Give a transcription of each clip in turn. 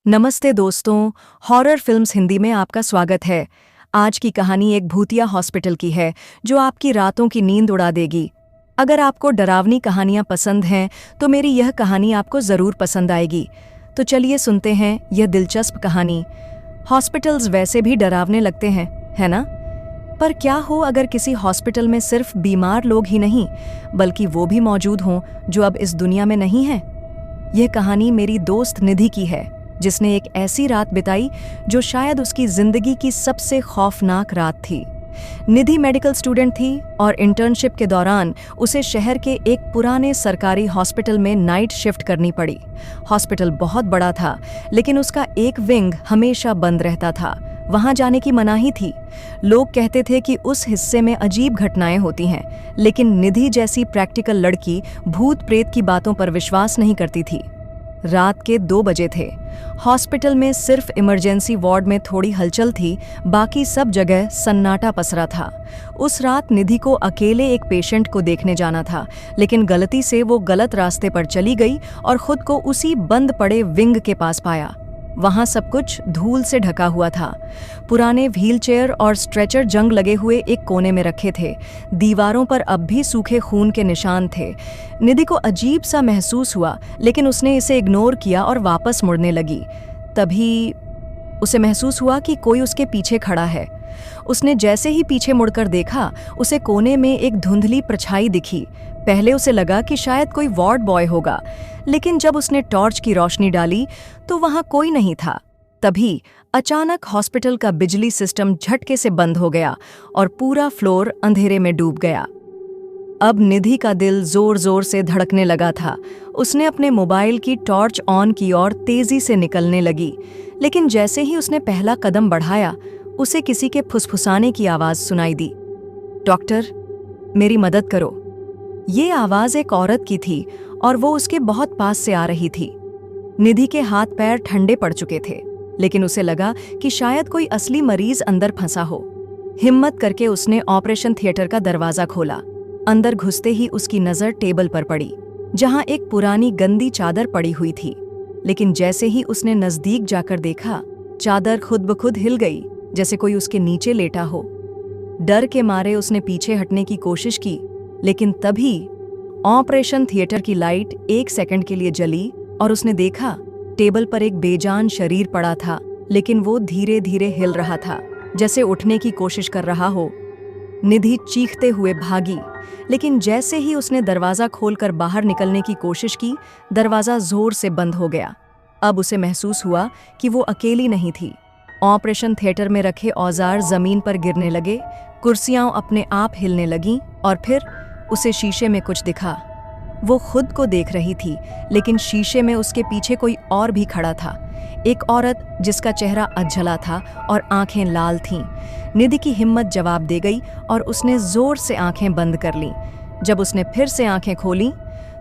नमस्ते दोस्तों, horror films Hindi में आपका स्वागत है। आज की कहानी एक भूतिया हॉस्पिटल की है जो आपकी रातों की नींद उड़ा देगी। अगर आपको डरावनी कहानियां पसंद हैं तो मेरी यह कहानी आपको ज़रूर पसंद आएगी। तो चलिए सुनते हैं यह दिलचस्प कहानी। हॉस्पिटल्स वैसे भी डरावने लगते हैं, है ना? पर क्या हो अगर किसी हॉस्पिटल में सिर्फ बीमार लोग ही नहीं बल्कि वो भी मौजूद हों जो अब इस दुनिया में नहीं हैं? यह कहानी मेरी दोस्त निधि की है, जिसने एक ऐसी रात बिताई जो शायद उसकी जिंदगी की सबसे खौफनाक रात थी। निधि मेडिकल स्टूडेंट थी और इंटर्नशिप के दौरान उसे शहर के एक पुराने सरकारी हॉस्पिटल में नाइट शिफ्ट करनी पड़ी। हॉस्पिटल बहुत बड़ा था, लेकिन उसका एक विंग हमेशा बंद रहता था। वहां जाने की मनाही थी। लोग कहते थे कि उस हिस्से में अजीब घटनाएं होती हैं, लेकिन निधि जैसी प्रैक्टिकल लड़की भूत प्रेत की बातों पर विश्वास नहीं करती थी। रात के 2 बजे थे। हॉस्पिटल में सिर्फ इमरजेंसी वार्ड में थोड़ी हलचल थी, बाकी सब जगह सन्नाटा पसरा था। उस रात निधि को अकेले एक पेशेंट को देखने जाना था, लेकिन गलती से वो गलत रास्ते पर चली गई और खुद को उसी बंद पड़े विंग के पास पाया। वहां सब कुछ धूल से ढका हुआ था। पुराने व्हीलचेयर और स्ट्रेचर जंग लगे हुए एक कोने में रखे थे। दीवारों पर अब भी सूखे खून के निशान थे। निधि को अजीब सा महसूस हुआ, लेकिन उसने इसे इग्नोर किया और वापस मुड़ने लगी। तभी उसे महसूस हुआ कि कोई उसके पीछे खड़ा है। उसने जैसे ही पीछे मुड़कर देखा, उसे कोने में एक धुंधली परछाई दिखी। पहले उसे लगा कि शायद कोई वार्ड बॉय होगा, लेकिन जब उसने टॉर्च की रोशनी डाली तो वहां कोई नहीं था। तभी अचानक हॉस्पिटल का बिजली सिस्टम झटके से बंद हो गया और पूरा फ्लोर अंधेरे में डूब गया। अब निधि का दिल जोर जोर से धड़कने लगा था। उसने अपने मोबाइल की टॉर्च ऑन की और तेजी से निकलने लगी, लेकिन जैसे ही उसने पहला कदम बढ़ाया, उसे किसी के फुसफुसाने की आवाज सुनाई दी। डॉक्टर, मेरी मदद करो। ये आवाज एक औरत की थी और वो उसके बहुत पास से आ रही थी। निधि के हाथ पैर ठंडे पड़ चुके थे, लेकिन उसे लगा कि शायद कोई असली मरीज अंदर फंसा हो। हिम्मत करके उसने ऑपरेशन थिएटर का दरवाजा खोला। अंदर घुसते ही उसकी नजर टेबल पर पड़ी, जहां एक पुरानी गंदी चादर पड़ी हुई थी। लेकिन जैसे ही उसने नजदीक जाकर देखा, चादर खुद ब खुद हिल गई, जैसे कोई उसके नीचे लेटा हो। डर के मारे उसने पीछे हटने की कोशिश की, लेकिन तभी ऑपरेशन थिएटर की लाइट 1 सेकंड के लिए जली और उसने देखा टेबल पर एक बेजान शरीर पड़ा था, लेकिन वो धीरे धीरे हिल रहा था, जैसे उठने की कोशिश कर रहा हो। निधि चीखते हुए भागी, लेकिन जैसे ही उसने दरवाजा खोलकर बाहर निकलने की कोशिश की, दरवाजा जोर से बंद हो गया। अब उसे महसूस हुआ कि वो अकेली नहीं थी। ऑपरेशन थिएटर में रखे औजार जमीन पर गिरने लगे, कुर्सियां अपने आप हिलने लगीं और फिर उसे शीशे में कुछ दिखा। वो खुद को देख रही थी, लेकिन शीशे में उसके पीछे कोई और भी खड़ा था। एक औरत जिसका चेहरा अधजला था और आंखें लाल थीं। निधि की हिम्मत जवाब दे गई और उसने जोर से आंखें बंद कर लीं। जब उसने फिर से आंखें खोलीं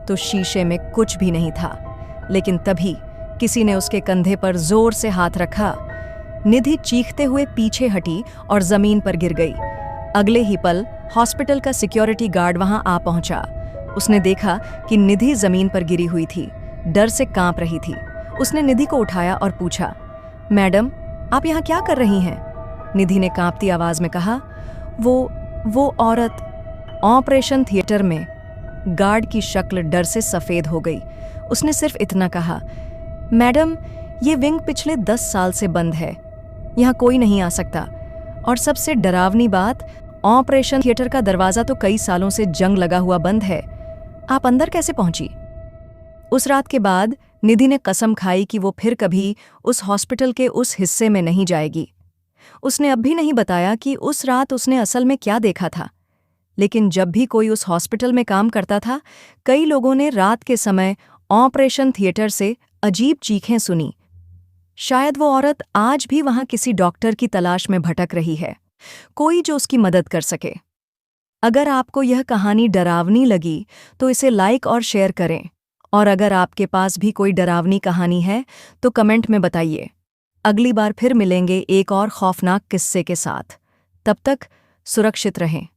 तो शीशे में कुछ भी नहीं था, लेकिन तभी किसी ने उसके कंधे पर जोर से हाथ रखा। निधि चीखते हुए पीछे हटी और जमीन पर गिर गई। अगले ही पल हॉस्पिटल का सिक्योरिटी गार्ड वहां आ पहुंचा। उसने देखा कि निधि जमीन पर गिरी हुई थी, डर से कांप रही थी। उसने निधि को उठाया और पूछा, मैडम, आप यहाँ क्या कर रही हैं? निधि ने कांपती आवाज में कहा, वो औरत ऑपरेशन थिएटर में। गार्ड की शक्ल डर से सफेद हो गई। उसने सिर्फ इतना कहा, मैडम, ये विंग पिछले 10 साल से बंद है, यहाँ कोई नहीं आ सकता। और सबसे डरावनी बात, ऑपरेशन थिएटर का दरवाजा तो कई सालों से जंग लगा हुआ बंद है। आप अंदर कैसे पहुंची? उस रात के बाद निधि ने कसम खाई कि वो फिर कभी उस हॉस्पिटल के उस हिस्से में नहीं जाएगी। उसने अब भी नहीं बताया कि उस रात उसने असल में क्या देखा था, लेकिन जब भी कोई उस हॉस्पिटल में काम करता था, कई लोगों ने रात के समय ऑपरेशन थिएटर से अजीब चीखें सुनी। शायद वो औरत आज भी वहां किसी डॉक्टर की तलाश में भटक रही है, कोई जो उसकी मदद कर सके। अगर आपको यह कहानी डरावनी लगी तो इसे लाइक और शेयर करें, और अगर आपके पास भी कोई डरावनी कहानी है तो कमेंट में बताइए। अगली बार फिर मिलेंगे एक और खौफनाक किस्से के साथ। तब तक सुरक्षित रहें।